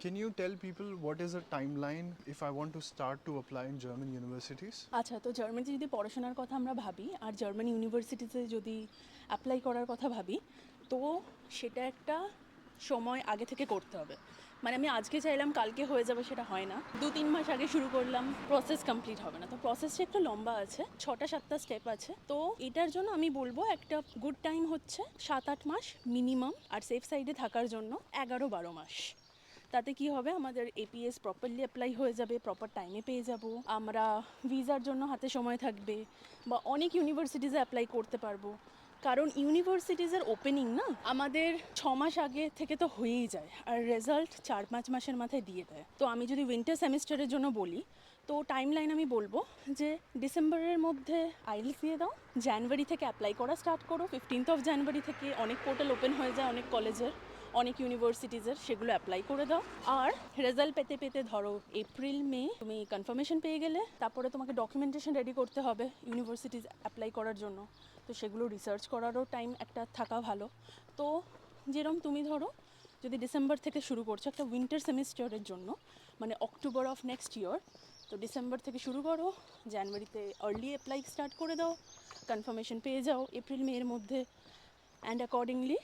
Can you tell people what is a timeline if I want to start to apply in German universities? আচ্ছা, তো জার্মানিতে যদি পড়াশোনার কথা আমরা ভাবি আর জার্মান ইউনিভার্সিটিতে যদি অ্যাপ্লাই করার কথা ভাবি, তো সেটা একটা সময় আগে থেকে করতে হবে। মানে আমি আজকে চাইলাম কালকে হয়ে যাবে, সেটা হয় না। 2-3 মাস আগে শুরু করলাম, প্রসেস কমপ্লিট হবে না। তো প্রসেসটা একটু লম্বা আছে, 6টা-7টা স্টেপ আছে। তো এটার জন্য আমি বলবো একটা গুড টাইম হচ্ছে 7-8 মাস মিনিমাম, আর সেফ সাইডে থাকার জন্য 11-12 মাস। তাতে কি হবে, আমাদের এপিএস প্রপারলি অ্যাপ্লাই হয়ে যাবে, প্রপার টাইমে পেয়ে যাব, আমরা ভিসার জন্য হাতে সময় থাকবে, বা অনেক ইউনিভার্সিটিসে অ্যাপ্লাই করতে পারবো। কারণ ইউনিভার্সিটিসের ওপেনিং না আমাদের 6 মাস আগে থেকে তো হয়েই যায়, আর রেজাল্ট 4-5 মাসের মাথায় দিয়ে দেয়। তো আমি যদি উইন্টার সেমিস্টারের জন্য বলি, তো টাইম লাইন আমি বলবো যে ডিসেম্বরের মধ্যে আইএলটিএস দিয়ে দাও, জানুয়ারি থেকে অ্যাপ্লাই করা স্টার্ট করো। 15 জানুয়ারি থেকে অনেক পোর্টাল ওপেন হয়ে যায় অনেক কলেজের, অনেক ইউনিভার্সিটিজের, সেগুলো অ্যাপ্লাই করে দাও। আর রেজাল্ট পেতে পেতে ধরো এপ্রিল মে তুমি কনফার্মেশন পেয়ে গেলে, তারপরে তোমাকে ডকুমেন্টেশন রেডি করতে হবে ইউনিভার্সিটিজ অ্যাপ্লাই করার জন্য। তো সেগুলো রিসার্চ করারও টাইম একটা থাকা ভালো। তো যেরকম তুমি ধরো যদি ডিসেম্বর থেকে শুরু করছো একটা উইন্টার সেমিস্টারের জন্য, মানে অক্টোবর অফ নেক্সট ইয়ার, তো ডিসেম্বর থেকে শুরু করো, জানুয়ারিতে আর্লি অ্যাপ্লাই স্টার্ট করে দাও, কনফার্মেশন পেয়ে যাও এপ্রিল মে এর মধ্যে, and accordingly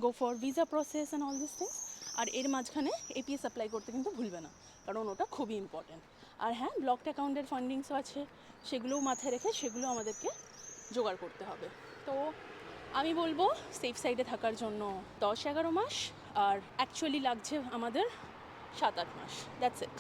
go for visa process and all this things. আর এর মাঝখানে এপিএস অ্যাপ্লাই করতে কিন্তু ভুলবে না, কারণ ওটা খুবই ইম্পর্ট্যান্ট। আর হ্যাঁ, ব্লকড অ্যাকাউন্টের ফান্ডিংসও আছে, সেগুলোও মাথায় রেখে সেগুলো আমাদেরকে জোগাড় করতে হবে। তো আমি বলবো সেফ সাইডে থাকার জন্য 10-11 মাস, আর অ্যাকচুয়ালি লাগছে আমাদের 7-8 মাস। That's it.